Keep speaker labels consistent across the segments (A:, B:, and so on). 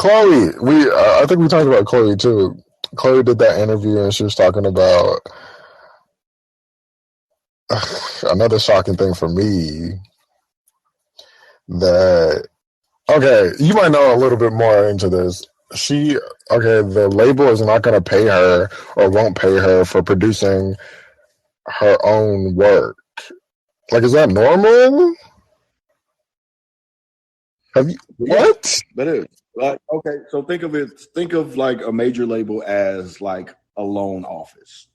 A: Chloe, I think we talked about Chloe too. Chloe did that interview and she was talking about another shocking thing for me that okay, you might know a little bit more into this. The label is not going to pay her or won't pay her for producing her own work. Like, is that normal? Have you
B: Yeah,
A: what?
B: that is. Like, okay, so think of like a major label as like a loan office,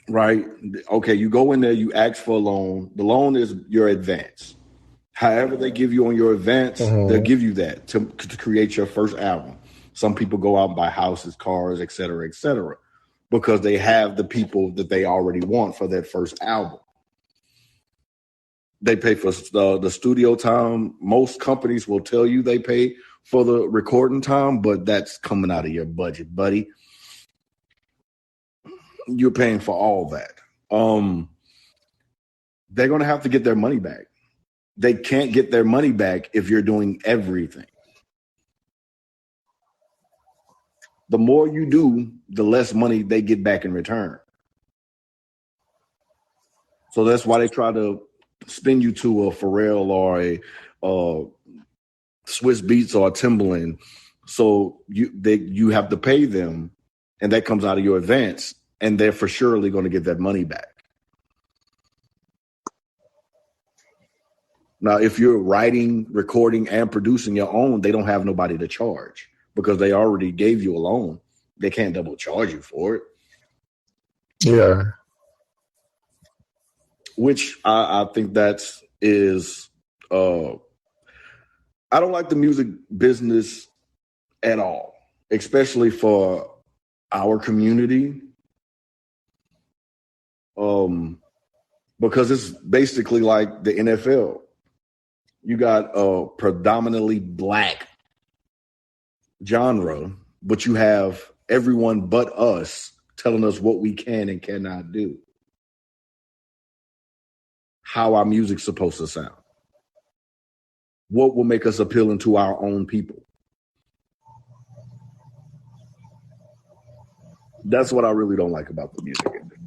B: right? Okay, you go in there, you ask for a loan. The loan is your advance. However they give you on your advance, they'll
A: Mm-hmm.
B: give you that to create your first album. Some people go out and buy houses, cars, et cetera, because they have the people that they already want for that first album. They pay for the studio time. Most companies will tell you they pay for the recording time, but that's coming out of your budget, buddy. You're paying for all that. They're going to have to get their money back. They can't get their money back if you're doing everything. The more you do, the less money they get back in return. So that's why they try to spin you to a Pharrell or a Swiss Beats or a Timbaland. So you have to pay them, and that comes out of your advance, and they're for surely going to get that money back. Now, if you're writing, recording, and producing your own, they don't have nobody to charge because they already gave you a loan. They can't double charge you for it.
A: Yeah.
B: Which I think that is, I don't like the music business at all, especially for our community. Because it's basically like the NFL. You got a predominantly black genre, but you have everyone but us telling us what we can and cannot do. How our music's supposed to sound. What will make us appealing to our own people. That's what I really don't like about the music industry.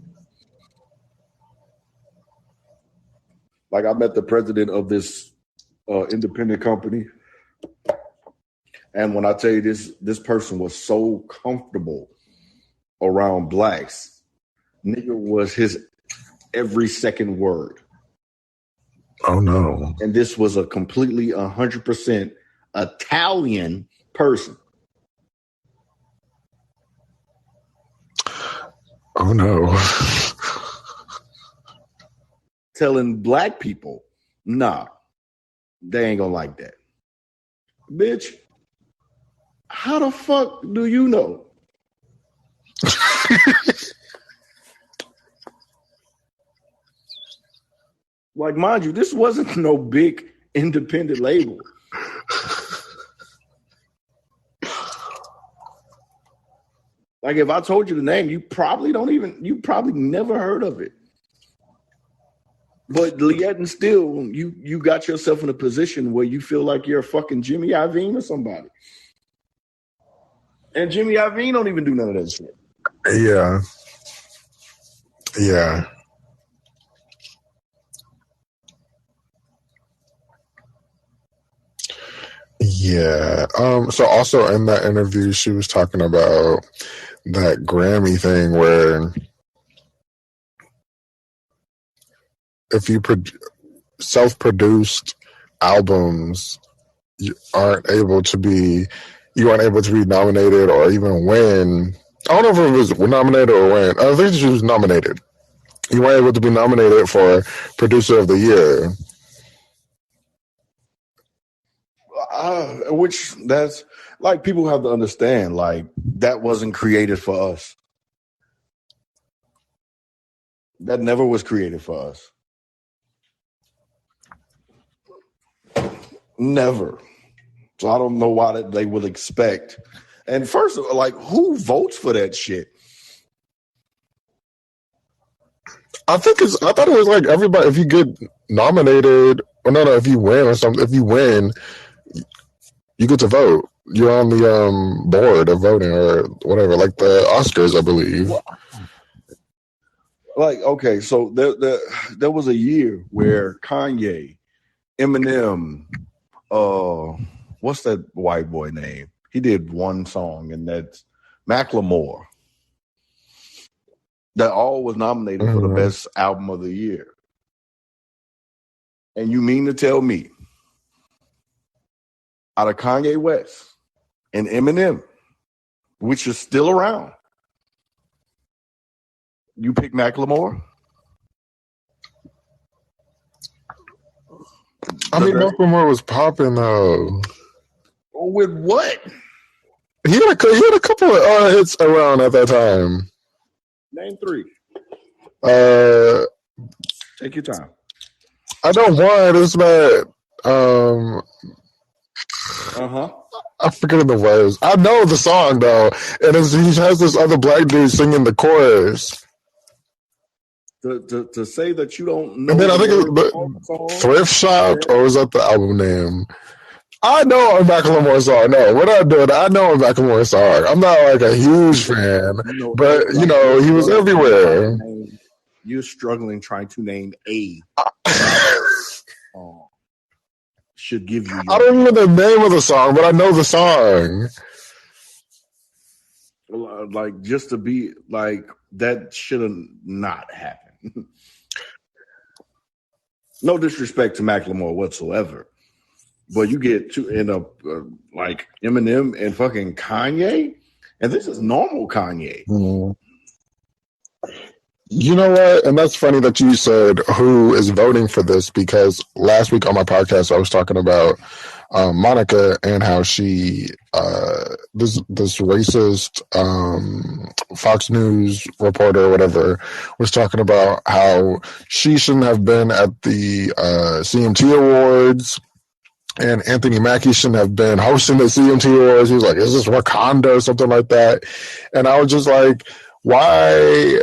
B: Like, I met the president of this independent company, and when I tell you this person was so comfortable around blacks, nigga was his every second word.
A: Oh no.
B: And this was a completely 100% Italian person.
A: Oh no.
B: Telling black people, nah, they ain't gonna like that. Bitch, how the fuck do you know? Like, mind you, this wasn't no big independent label. Like, if I told you the name, you probably never heard of it. But yet and still, you got yourself in a position where you feel like you're a fucking Jimmy Iovine or somebody. And Jimmy Iovine don't even do none of that shit.
A: Yeah. Yeah. Yeah. So also in that interview, she was talking about that Grammy thing where if you self-produced albums, you aren't able to be nominated or even win. I don't know if it was nominated or win. I think she was nominated. You weren't able to be nominated for Producer of the Year.
B: Which that's like, people have to understand, like, that wasn't created for us. That never was created for us. Never. So I don't know why they would expect. And first of all, like, who votes for that shit?
A: I thought it was like everybody. If you get nominated, or no, if you win or something, if you win, you get to vote. you're on the board of voting or whatever, like the Oscars, I believe.
B: Well, like, okay, so there was a year where Kanye, Eminem, what's that white boy name? He did one song, and that's Macklemore. That all was nominated for the best album of the year. And you mean to tell me, out of Kanye West and Eminem, which is still around, you pick Macklemore?
A: I mean, Macklemore was popping though.
B: With what?
A: He had a couple of hits around at that time.
B: Name three. Take your time.
A: I know one. It's that. I'm forgetting the words. I know the song though, and he has this other black dude singing the chorus.
B: To say that you don't know.
A: And then I think it Thrift Shop, or was that the album name? I know a Macklemore song. No, we're not doing that. I know a Macklemore song. I'm not like a huge fan, but you know, he was everywhere.
B: You're struggling trying to name a should give you.
A: I don't even know the name of the song, but I know the song.
B: Like, just to be like, that should have not happened. No disrespect to Macklemore whatsoever, but you get to end up like Eminem and fucking Kanye, and this is normal Kanye.
A: Mm-hmm. You know what? And that's funny that you said who is voting for this, because last week on my podcast I was talking about Monica and how she this racist Fox News reporter or whatever was talking about how she shouldn't have been at the CMT Awards. And Anthony Mackie shouldn't have been hosting the CMT Awards. He was like, is this Wakanda or something like that? And I was just like, why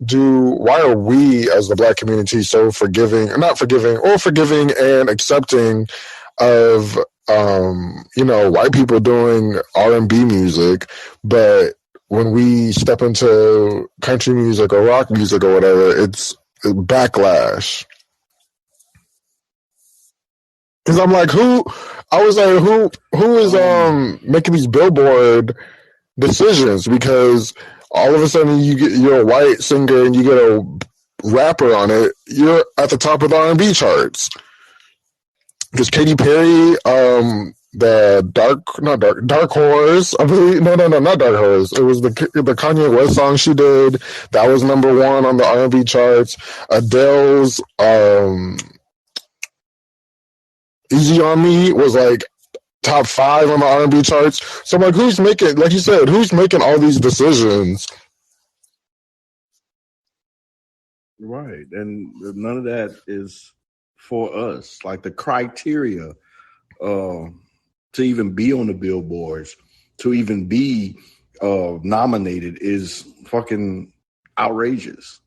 A: are we as the black community so forgiving and accepting of white people doing R&B music, but when we step into country music or rock music or whatever, it's backlash. Because I'm like, who is making these Billboard decisions? Because all of a sudden you're a white singer and you get a rapper on it, you're at the top of the R&B charts. Because Katy Perry, the Dark Horse, I believe, no, not Dark Horse. It was the Kanye West song she did that was number one on the R&B charts. Adele's Easy on Me was like top 5 on the R&B charts. So I'm like, who's making, like you said, who's making all these decisions?
B: Right. And none of that is for us. Like, the criteria to even be on the billboards, to even be nominated is fucking outrageous.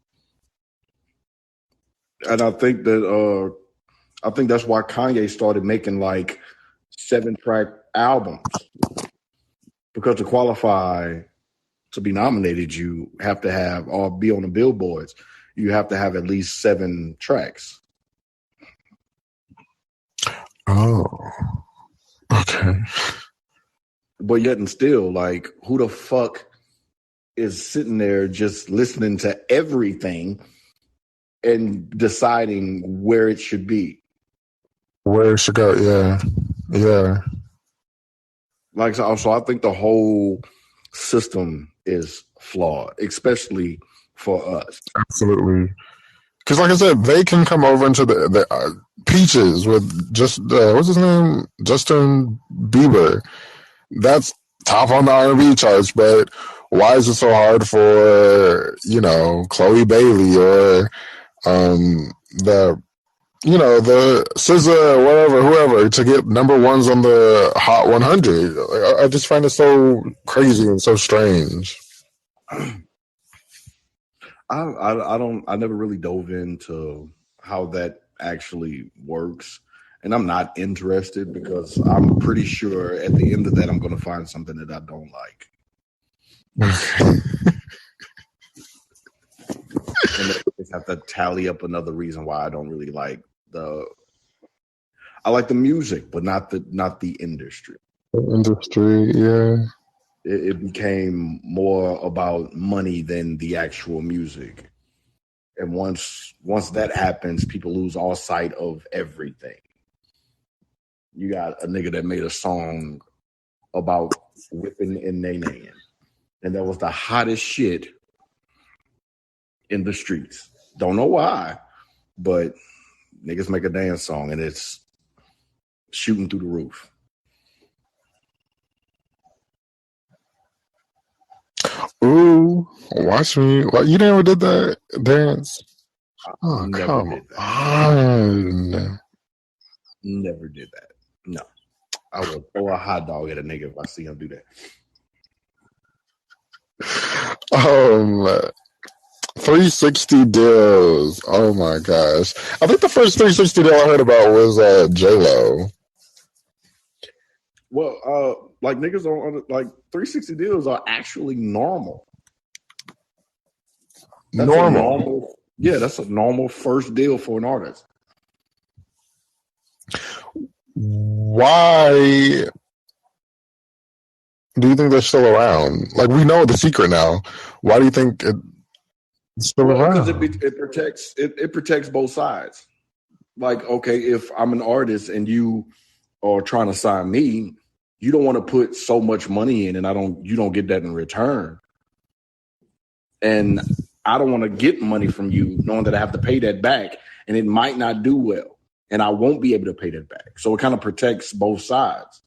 B: And I think that's why Kanye started making like 7-track albums, because to qualify to be nominated, you have to have, or be on the billboards, you have to have at least 7 tracks.
A: Oh, okay.
B: But yet and still, like, who the fuck is sitting there just listening to everything and deciding where it should be?
A: Where it should go, yeah.
B: Like, so I think the whole system is flawed, especially for us.
A: Absolutely. Because, like I said, they can come over into the Peaches with just what's his name, Justin Bieber. That's top on the R&B charts, but why is it so hard for Chloe Bailey or the SZA or whatever, whoever, to get number ones on the Hot 100? I just find it so crazy and so strange.
B: I never really dove into how that actually works and I'm not interested because I'm pretty sure at the end of that I'm going to find something that I don't like. And then just have to tally up another reason why I don't really like I like the music, but not the industry.
A: The industry, yeah.
B: It became more about money than the actual music. And once that happens, people lose all sight of everything. You got a nigga that made a song about whipping and nay-naying, and that was the hottest shit in the streets. Don't know why, but niggas make a dance song and it's shooting through the roof.
A: Ooh, watch me. What, you never did that dance? Oh, come on.
B: Never did that. No. I will throw a hot dog at a nigga if I see him do that.
A: 360 deals. Oh my gosh. I think the first 360 deal I heard about was J-Lo.
B: Well, like niggas on like 360 deals are actually normal. That's normal. Yeah, that's a normal first deal for an artist.
A: Why do you think they're still around? Like, we know the secret now. Why do you think it's still around?
B: Because it protects both sides. Like, okay, if I'm an artist and you are trying to sign me, you don't want to put so much money in and you don't get that in return. And I don't want to get money from you knowing that I have to pay that back and it might not do well and I won't be able to pay that back. So it kind of protects both sides.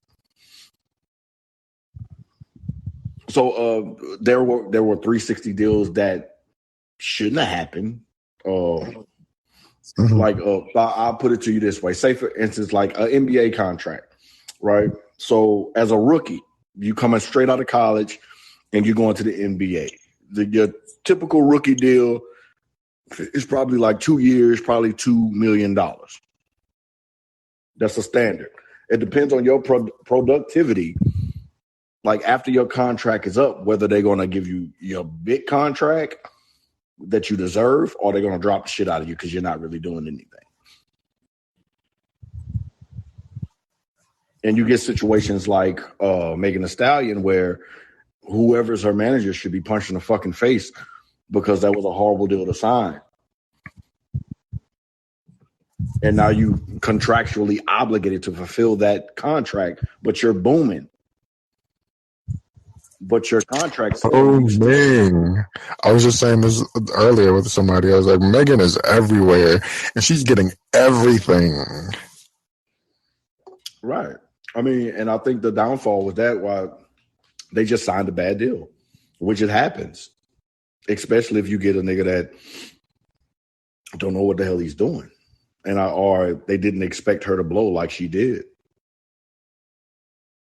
B: So there were 360 deals that shouldn't have happened. Like I'll put it to you this way. Say for instance, like an NBA contract, right? So as a rookie, you coming straight out of college and you're going to the NBA. Your typical rookie deal is probably like 2 years, probably $2 million. That's a standard. It depends on your productivity. Like after your contract is up, whether they're going to give you your big contract that you deserve or they're going to drop the shit out of you because you're not really doing anything. And you get situations like Megan Thee Stallion where whoever's her manager should be punched in the fucking face because that was a horrible deal to sign. And now you contractually obligated to fulfill that contract, but you're booming. But your contract.
A: Oh, man. I was just saying this earlier with somebody. I was like, Megan is everywhere and she's getting everything.
B: Right. I mean, and I think the downfall was that why they just signed a bad deal, which it happens, especially if you get a nigga that don't know what the hell he's doing. Or they didn't expect her to blow like she did.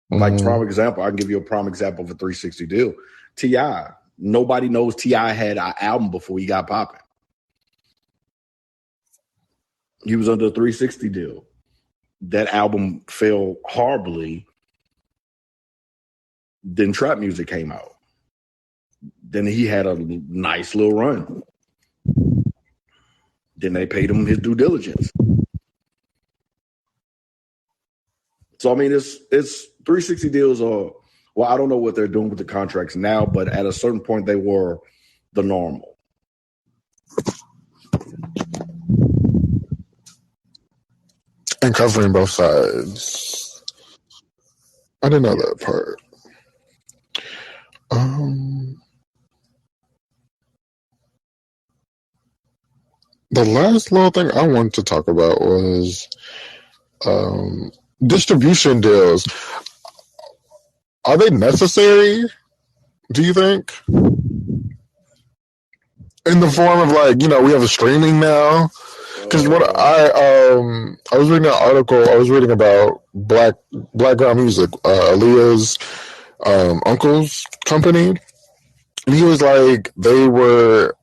B: Like prime example, I can give you a prime example of a 360 deal. T.I. Nobody knows T.I. had an album before he got popping. He was under a 360 deal. That album fell horribly. Then trap music came out. Then he had a nice little run. Then they paid him his due diligence. So I mean, it's 360 deals are, well, I don't know what they're doing with the contracts now, but at a certain point they were the normal.
A: And covering both sides. I didn't know that part. The last little thing I wanted to talk about was distribution deals. Are they necessary, do you think? In the form of like, we have a streaming now. Because what I was reading an article, I was reading about Black Girl Music, Aaliyah's uncle's company. And he was like, they were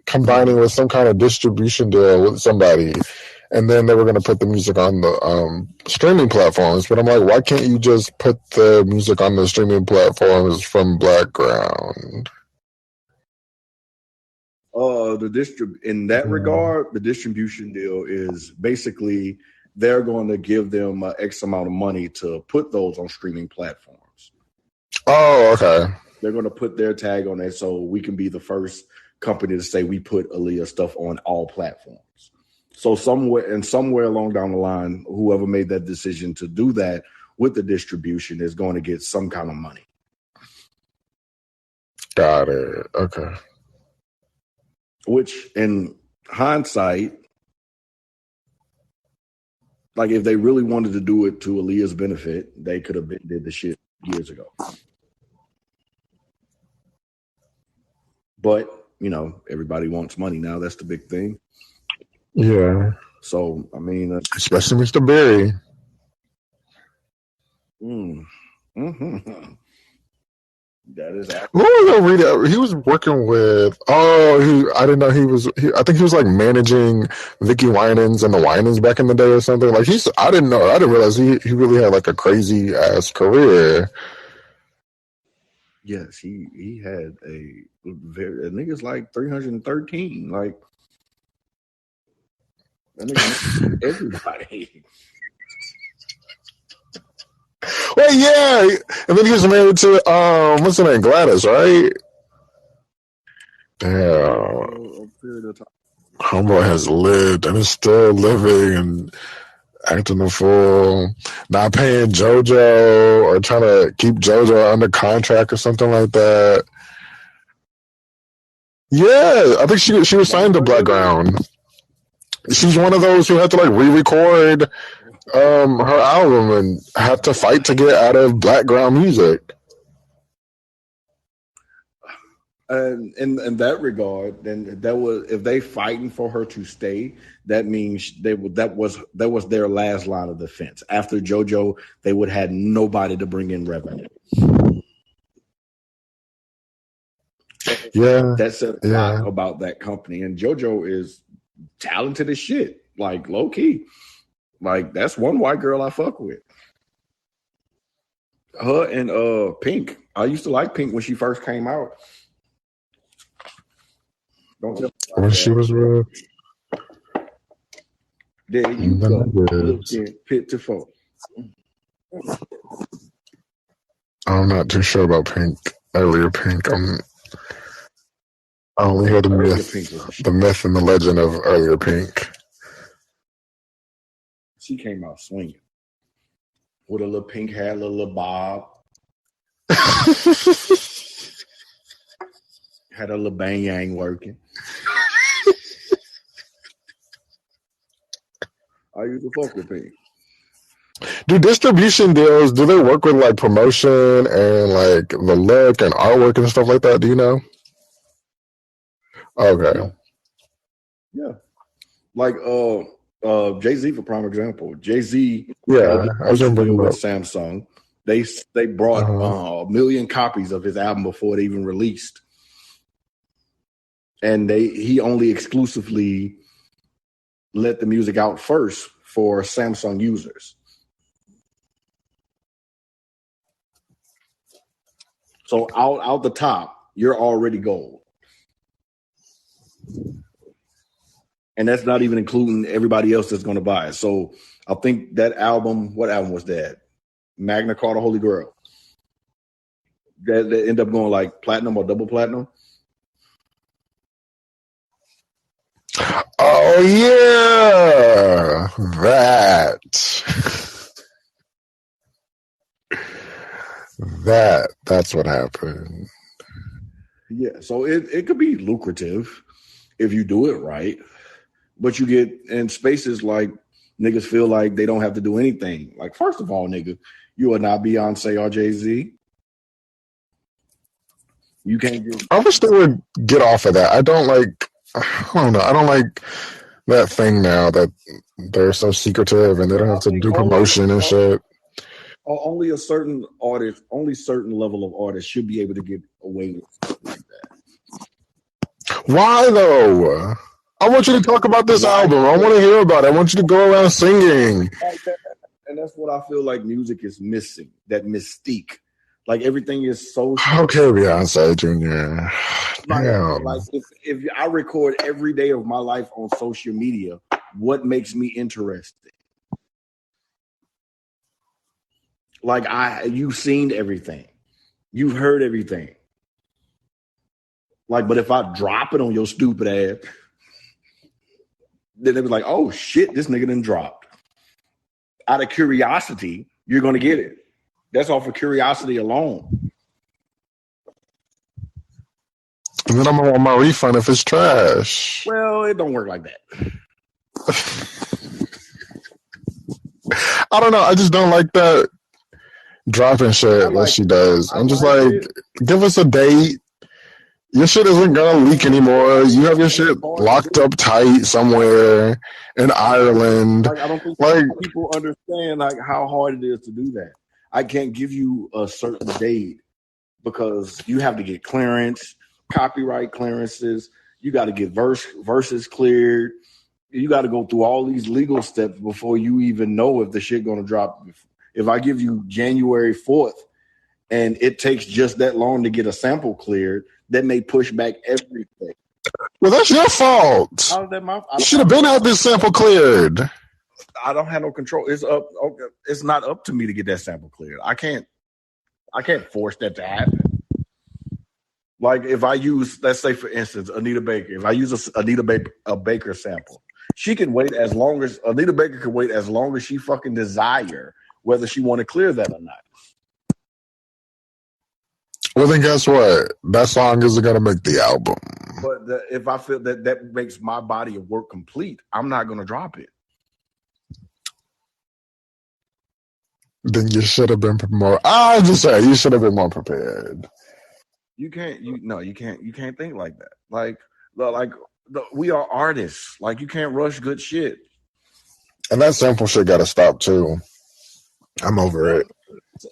A: combining with some kind of distribution deal with somebody. and then they were going to put the music on the streaming platforms. But I'm like, why can't you just put the music on the streaming platforms from Blackground?
B: In that regard, the distribution deal is basically they're going to give them X amount of money to put those on streaming platforms.
A: Oh, okay.
B: They're going to put their tag on it so we can be the first company to say we put Aaliyah stuff on all platforms. So somewhere along down the line, whoever made that decision to do that with the distribution is going to get some kind of money.
A: Got it. Okay.
B: Which, in hindsight, like if they really wanted to do it to Aaliyah's benefit, they could have did the shit years ago. But, everybody wants money now. That's the big thing.
A: Yeah.
B: So, I mean...
A: especially Mr. Berry.
B: Mm-hmm. That is...
A: What was I reading? He was working with... I didn't know he was... I think he was like managing Vicky Winans and the Winans back in the day or something. Like I didn't know. I didn't realize he really had like a crazy ass career.
B: Yes, he had a nigga's like 313. Like that nigga everybody.
A: Well, yeah, and then he was married to what's her name, Gladys, right? Yeah. Homeboy has lived and is still living and acting a fool, not paying JoJo or trying to keep JoJo under contract or something like that. Yeah, I think she was signed to Blackground. She's one of those who had to like re-record her album and had to fight to get out of Blackground music.
B: And in that regard, then that was if they fighting for her to stay, that means that was their last line of defense. After JoJo, they would have had nobody to bring in revenue.
A: Yeah,
B: that said a lot about that company. And JoJo is talented as shit, like low key. Like that's one white girl I fuck with. Her and Pink. I used to like Pink when she first came out. Don't tell me
A: when she was with.
B: There you go. Looking pitiful.
A: I'm not too sure about Pink. Earlier Pink. I only heard the myth and the legend of earlier Pink.
B: She came out swinging with a little pink hair, a little bob. Had a little bang yang working. I used to fuck with Pink.
A: Do distribution deals, do they work with like promotion and like the look and artwork and stuff like that? Do you know? Okay.
B: Yeah. Like Jay-Z for prime example. Jay-Z
A: I was remembering
B: with Samsung. They brought a million copies of his album before it even released. And he only exclusively let the music out first for Samsung users. So out the top, you're already gold. And that's not even including everybody else that's going to buy it. So I think that album, what album was that? Magna Carta Holy Grail. That ended up going like platinum or double platinum.
A: Oh yeah, that's what happened.
B: Yeah, so it could be lucrative if you do it right, but you get in spaces like niggas feel like they don't have to do anything. Like first of all, nigga, you are not Beyonce or Jay-Z. You can't get.
A: I wish they would get off of that. I don't know. I don't like that thing now that they're so secretive and they don't have to do promotion and shit.
B: Only a certain artist, only certain level of artists should be able to get away with stuff like that.
A: Why though? I want you to talk about this
B: Why?
A: album. I want to hear about it. I want you to go around singing.
B: And that's what I feel like music is missing. That mystique. Like everything is so
A: Okay, Beyonce Jr.
B: like
A: Damn.
B: if I record every day of my life on social media, what makes me interested? Like you've seen everything. You've heard everything. Like, but if I drop it on your stupid ass, then it was like, oh shit, this nigga done dropped. Out of curiosity, you're gonna get it. That's all for curiosity alone.
A: And then I'm gonna want my refund if it's trash.
B: Well, it don't work like that.
A: I don't know. I just don't like that dropping shit that she does. I'm just like, give us a date. Your shit isn't gonna leak anymore. You have your shit locked up tight somewhere in Ireland.
B: Like, I don't think people understand like how hard it is to do that. I can't give you a certain date because you have to get clearance, copyright clearances. You got to get verses cleared. You got to go through all these legal steps before you even know if the shit gonna drop. If I give you January 4th and it takes just that long to get a sample cleared, that may push back everything.
A: Well, that's your fault.
B: How's that my fault?
A: You should have been had this sample cleared.
B: I don't have no control. It's up. Okay, it's not up to me to get that sample cleared. I can't force that to happen. Like if I use, let's say for instance, Anita Baker. If I use a Baker sample, she can wait as long as Anita Baker can wait as long as she fucking desire, whether she want to clear that or not.
A: Well, then guess what? That song isn't gonna make the album.
B: But if I feel that makes my body of work complete, I'm not gonna drop it.
A: Then you should have been more. I just say you should have been more prepared.
B: You can't think like that. We are artists. Like you can't rush good shit.
A: And that sample shit got to stop too. I'm over it.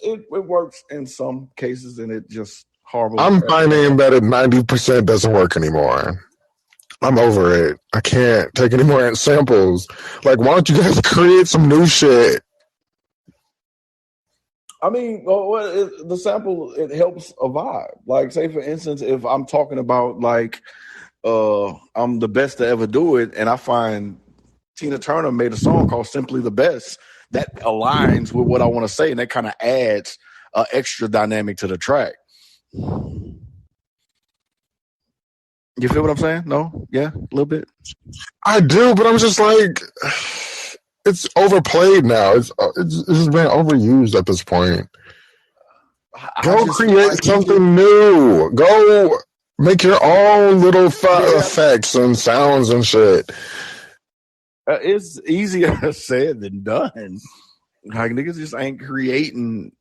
B: It works in some cases, and it just horrible.
A: I'm finding that at 90% doesn't work anymore. I'm over it. I can't take any more samples. Like, why don't you guys create some new shit?
B: I mean, the sample, it helps a vibe. Like, say for instance, if I'm talking about like, I'm the best to ever do it, and I find Tina Turner made a song called "Simply the Best" that aligns with what I want to say, and that kind of adds an extra dynamic to the track. You feel what I'm saying? No? Yeah, a little bit.
A: I do, but I'm just like, it's overplayed now. It's been overused at this point. Go create something new. Go make your own little effects and sounds and shit.
B: It's easier said than done. Like niggas just ain't creating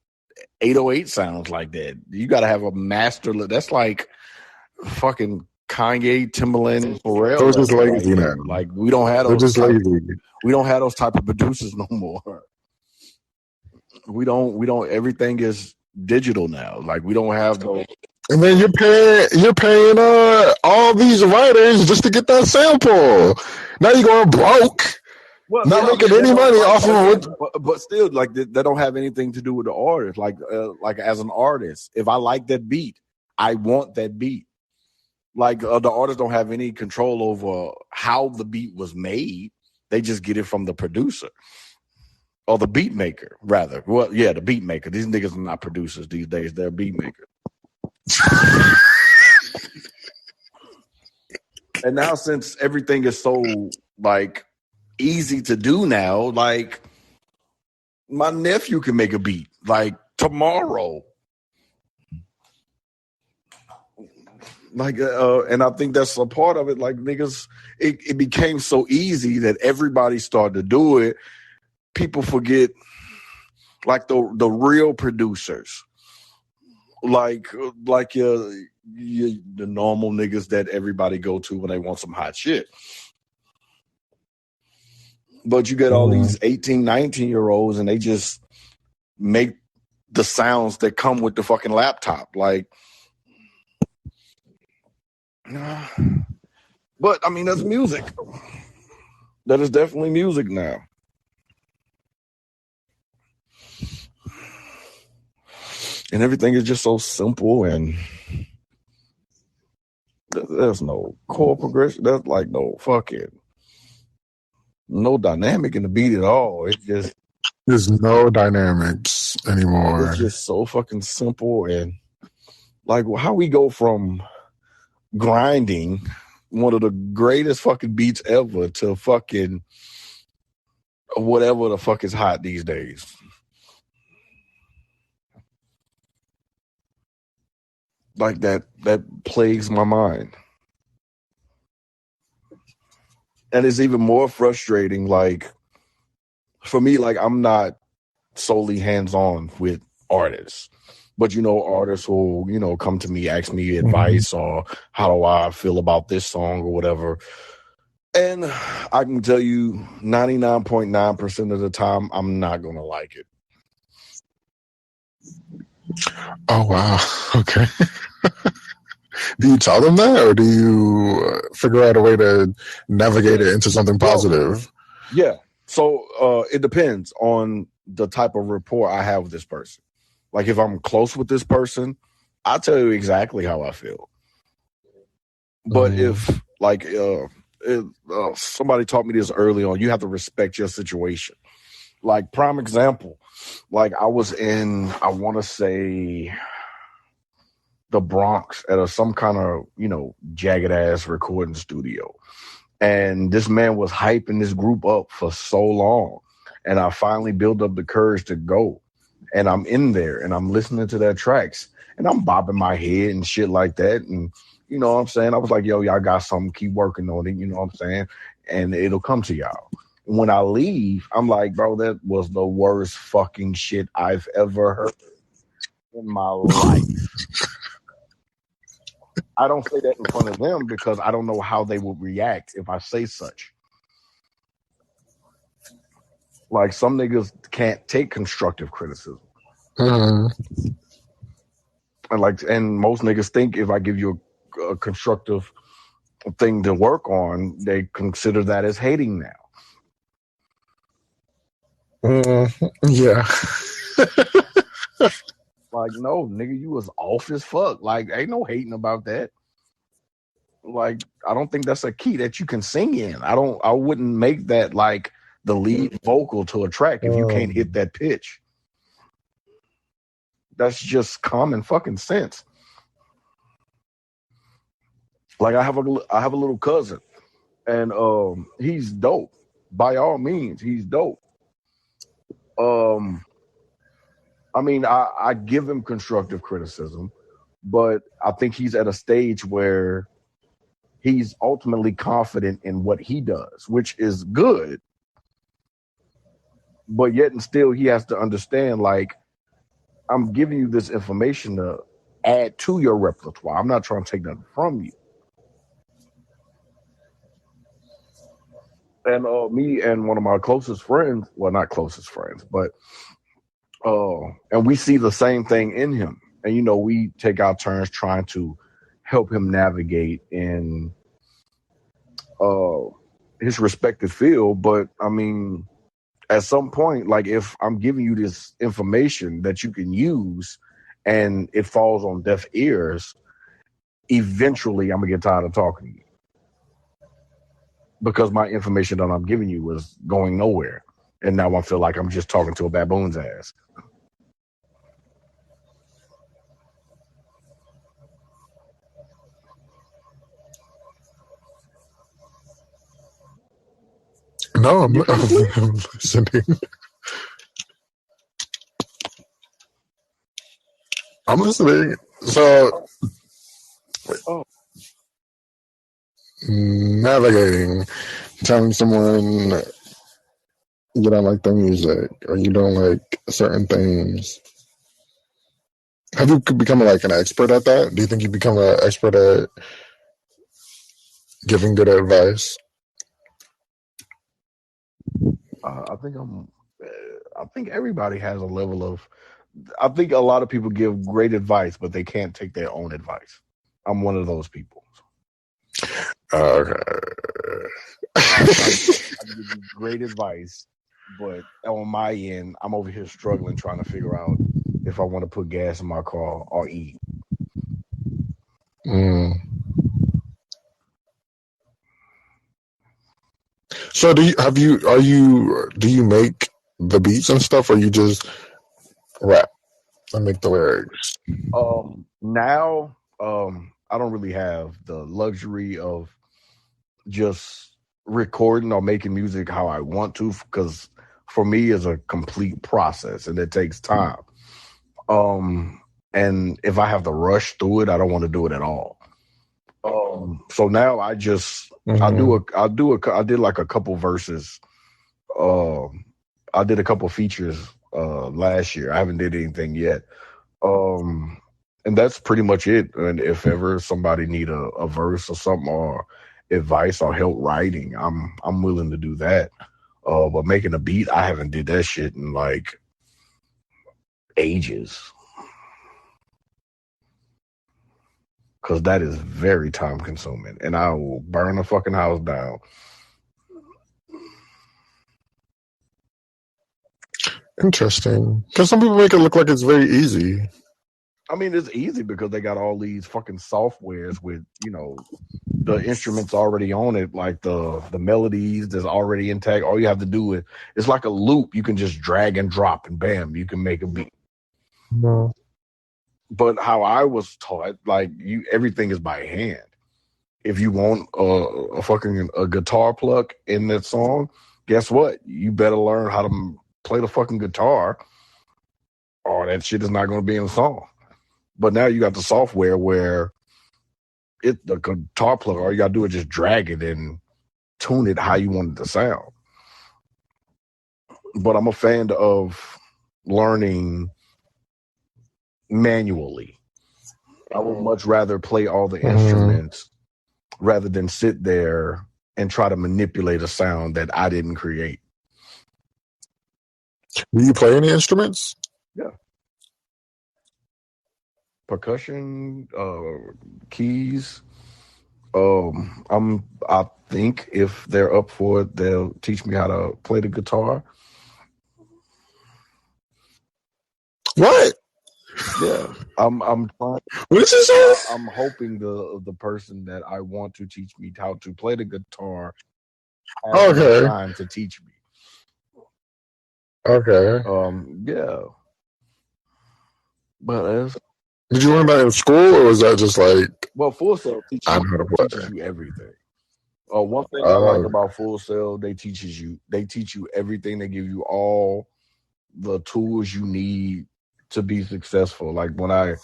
B: 808 sounds like that. You got to have a master. That's like fucking Kanye, Timbaland, Pharrell.
A: They're just lazy now.
B: Like we don't have those. We don't have those type of producers no more. We don't. Everything is digital now. Like we don't have those.
A: And then you're paying all these writers just to get that sample. Now you're going broke. Well, not making any money off of it.
B: But still, like they don't have anything to do with the artist. Like as an artist, if I like that beat, I want that beat. Like the artists don't have any control over how the beat was made. They just get it from the producer or the beat maker, rather. Well, yeah, the beat maker. These niggas are not producers these days. They're beat makers. And now since everything is so like easy to do now, like my nephew can make a beat like tomorrow. Like and I think that's a part of it. Like niggas, it became so easy that everybody started to do it. People forget like the real producers. Like the normal niggas that everybody go to when they want some hot shit. But you get all these 18, 19-year-olds and they just make the sounds that come with the fucking laptop. Like, But I mean, that's music. That is definitely music now. And everything is just so simple, and there's no chord progression. There's like no dynamic in the beat at all.
A: There's no dynamics anymore.
B: It's just so fucking simple. And like how we go from grinding, one of the greatest fucking beats ever, to fucking whatever the fuck is hot these days. Like that plagues my mind. And it's even more frustrating, like, for me, like, I'm not solely hands-on with artists, but artists who come to me, ask me advice, or how do I feel about this song or whatever. And I can tell you 99.9% of the time, I'm not gonna like it.
A: Oh wow. Okay. Do you tell them that, or do you figure out a way to navigate it into something positive?
B: Yeah. So it depends on the type of rapport I have with this person. Like, if I'm close with this person, I'll tell you exactly how I feel. But if, like, somebody taught me this early on, you have to respect your situation. Like, prime example, like, I was in, I want to say, the Bronx at some kind of, jagged ass recording studio. And this man was hyping this group up for so long. And I finally built up the courage to go. And I'm in there and I'm listening to their tracks and I'm bobbing my head and shit like that. And you know what I'm saying? I was like, yo, y'all got something, keep working on it. You know what I'm saying? And it'll come to y'all. And when I leave, I'm like, bro, that was the worst fucking shit I've ever heard in my life. I don't say that in front of them because I don't know how they would react if I say such. Like, some niggas can't take constructive criticism. And most niggas think if I give you a constructive thing to work on, they consider that as hating now.
A: Yeah.
B: Like, no, nigga, you was off as fuck. Like, ain't no hating about that. Like, I don't think that's a key that you can sing in. I wouldn't make that like the lead vocal to a track if you can't hit that pitch. That's just common fucking sense. Like, I have a little cousin, and he's dope. By all means, he's dope. I mean, I give him constructive criticism, but I think he's at a stage where he's ultimately confident in what he does, which is good. But yet and still, he has to understand, like, I'm giving you this information to add to your repertoire. I'm not trying to take that from you. And me and one of my closest friends, well, not closest friends, but and we see the same thing in him. And, we take our turns trying to help him navigate in his respective field. But, I mean, at some point, like, if I'm giving you this information that you can use and it falls on deaf ears, eventually I'm going to get tired of talking to you. Because my information that I'm giving you is going nowhere. And now I feel like I'm just talking to a baboon's ass.
A: No, I'm listening. I'm listening. So, navigating, telling someone you don't like their music or you don't like certain things. Have you become like an expert at that? Do you think you become an expert at giving good advice?
B: I think everybody has a level of. I think a lot of people give great advice, but they can't take their own advice. I'm one of those people.
A: Okay.
B: I can give you great advice, but on my end, I'm over here struggling trying to figure out if I want to put gas in my car or eat.
A: Mm. So do you make the beats and stuff, or you just rap and make the lyrics?
B: Now, I don't really have the luxury of just recording or making music how I want to, because for me it's a complete process and it takes time. And if I have to rush through it, I don't want to do it at all. So now I just I did like a couple verses. I did a couple features last year. I haven't did anything yet. And that's pretty much it. And if ever somebody need a verse or something or advice or help writing, I'm willing to do that. But making a beat, I haven't did that shit in like ages. Cause that is very time consuming, and I will burn the fucking house down.
A: Interesting. Because some people make it look like it's very easy.
B: I mean, it's easy because they got all these fucking softwares with, the instruments already on it, like the melodies that's already intact. All you have to do is, it's like a loop. You can just drag and drop, and bam, you can make a beat.
A: No.
B: But how I was taught, like everything is by hand. If you want a fucking a guitar pluck in that song, guess what? You better learn how to play the fucking guitar, or that shit is not going to be in the song. But now you got the software where the guitar pluck, all you got to do is just drag it and tune it how you want it to sound. But I'm a fan of learning manually. I would much rather play all the instruments rather than sit there and try to manipulate a sound that I didn't create.
A: Do you play any instruments?
B: Yeah. Percussion, keys. I think if they're up for it, they'll teach me how to play the guitar.
A: What?
B: Yeah, I'm trying.
A: What did you say?
B: I'm hoping the person that I want to teach me how to play the guitar has enough time to teach me.
A: Okay.
B: Yeah. But
A: did you learn that in school, or was that just like?
B: Well, Full Sail teaches you everything. One thing I like about Full Sail, they teach you everything. They give you all the tools you need to be successful. Like when I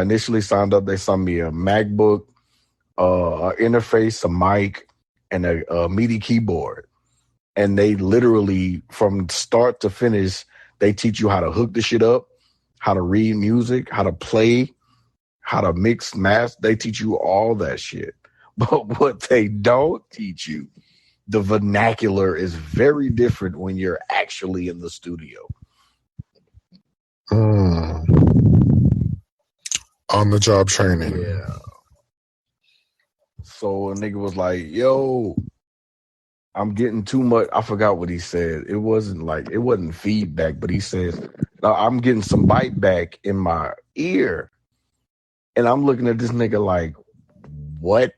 B: initially signed up, they sent me a MacBook, an interface, a mic, and a MIDI keyboard. And they literally, from start to finish, they teach you how to hook the shit up, how to read music, how to play, how to mix, master. They teach you all that shit. But what they don't teach you, the vernacular is very different when you're actually in the studio.
A: On the job training.
B: Yeah. So a nigga was like, yo, I'm getting too much. I forgot what he said. It wasn't feedback, but he says, I'm getting some bite back in my ear. And I'm looking at this nigga like, what?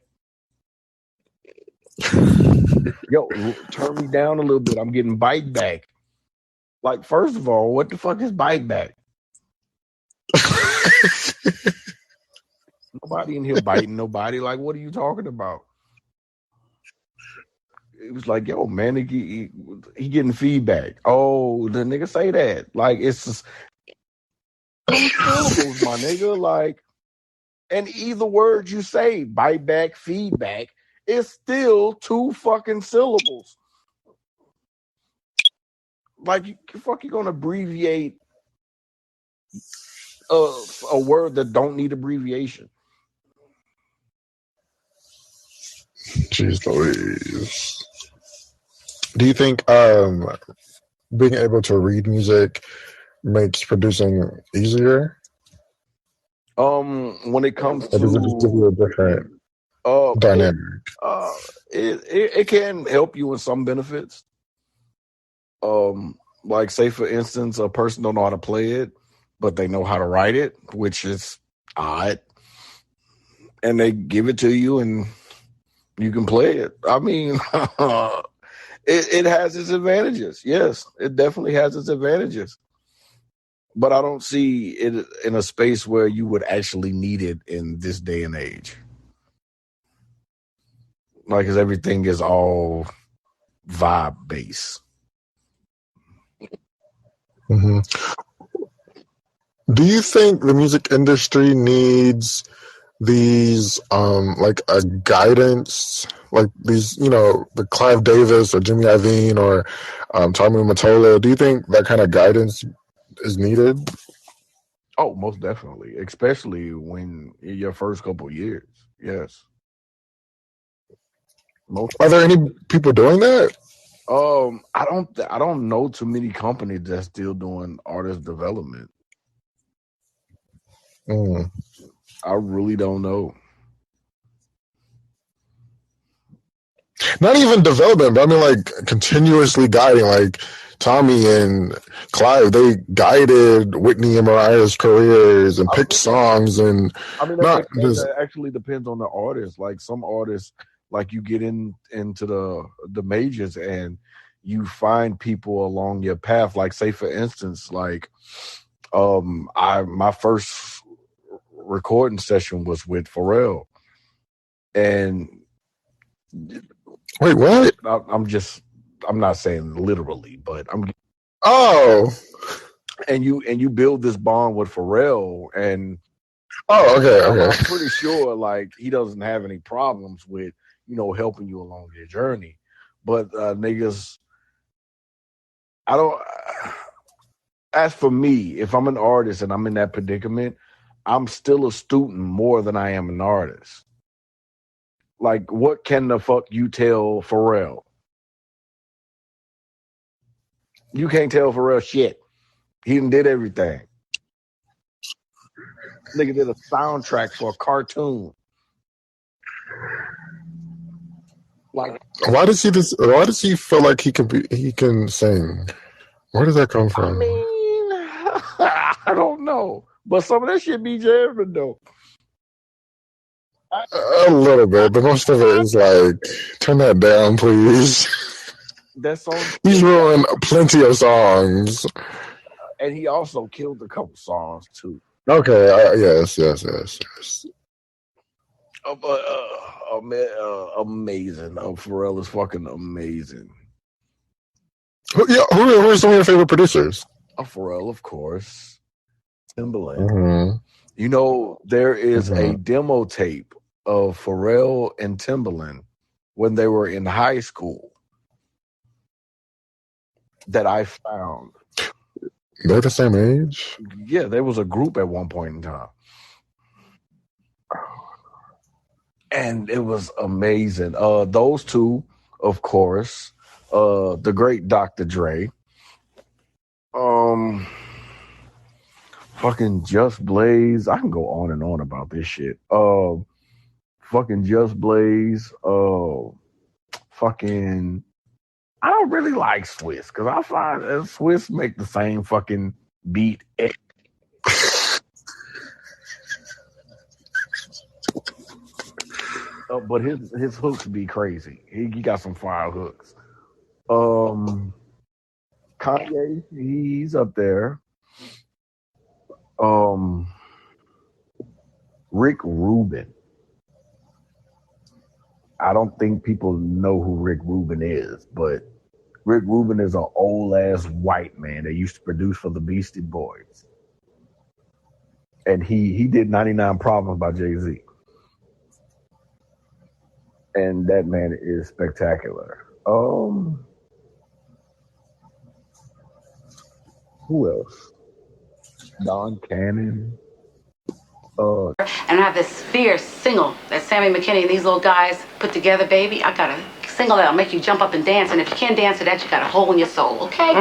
B: Yo, turn me down a little bit. I'm getting bite back. Like, first of all, what the fuck is bite back? Nobody in here biting nobody. Like, what are you talking about? It was like, yo, man, he getting feedback. Oh, the nigga say that. Like, it's just syllables, my nigga. Like, and either word you say, bite back, feedback, it's still 2 fucking syllables. Like, you gonna abbreviate a word that don't need abbreviation?
A: Jeez Louise. Do you think being able to read music makes producing easier?
B: When it comes
A: or does it just give you a different
B: Uh, it,
A: dynamic.
B: it can help you with some benefits. Like say for instance, a person don't know how to play it, but they know how to write it, which is odd, and they give it to you, and you can play it. I mean, it has its advantages. Yes, it definitely has its advantages. But I don't see it in a space where you would actually need it in this day and age. Like, because everything is all vibe based.
A: Hmm. Do you think the music industry needs these like a guidance, like these, the Clive Davis or Jimmy Iovine or Tommy Mottola? Do you think that kind of guidance is needed?
B: Oh, most definitely, especially when in your first couple of years. Yes, most.
A: Are there any people doing that?
B: I don't know too many companies that's still doing artist development.
A: Mm.
B: I really don't know.
A: Not even development, but I mean like continuously guiding. Like Tommy and Clive, they guided Whitney and Mariah's careers and
B: I
A: picked
B: mean,
A: songs and not just.
B: that actually depends on the artist. Like some artists, like you get into the majors and you find people along your path. Like say for instance, like I my first recording session was with Pharrell, and
A: Wait, what?
B: I'm not saying literally, but I'm.
A: Oh,
B: And you build this bond with Pharrell, and
A: oh, okay,
B: I'm
A: okay.
B: pretty sure like he doesn't have any problems with helping you along your journey. But niggas, I don't. As for me, if I'm an artist and I'm in that predicament, I'm still a student more than I am an artist. Like, what can the fuck you tell Pharrell? You can't tell Pharrell shit. He did everything. Nigga did a soundtrack for a cartoon. Like,
A: Why does he feel like he can sing? Where does that come
B: I
A: from?
B: mean, I don't know, but some of that shit be jamming though.
A: A little bit, but most of it is like, turn that down, please.
B: That song,
A: He's ruined plenty of songs.
B: and he also killed a couple songs too.
A: Okay, yes.
B: Amazing. Pharrell is fucking amazing.
A: Who are some of your favorite producers?
B: Pharrell, of course. Timbaland.
A: Mm-hmm.
B: There is a demo tape of Pharrell and Timbaland when they were in high school that I found.
A: They're the same age?
B: Yeah, there was a group at one point in time. And it was amazing. Those two, of course, the great Dr. Dre, fucking Just Blaze. I can go on and on about this shit. Fucking Just Blaze. Fucking. I don't really like Swiss because I find that Swiss make the same fucking beat. But his hooks be crazy. He got some fire hooks. Kanye, he's up there. Rick Rubin. I don't think people know who Rick Rubin is, but Rick Rubin is an old ass white man that used to produce for the Beastie Boys. And he did 99 Problems by Jay-Z. And that man is spectacular. Who else? Don Cannon.
C: And I have this fierce single that Sammy McKinney and these little guys put together, baby. I got a single that'll make you jump up and dance. And if you can't dance to that, you got a hole in your soul, okay?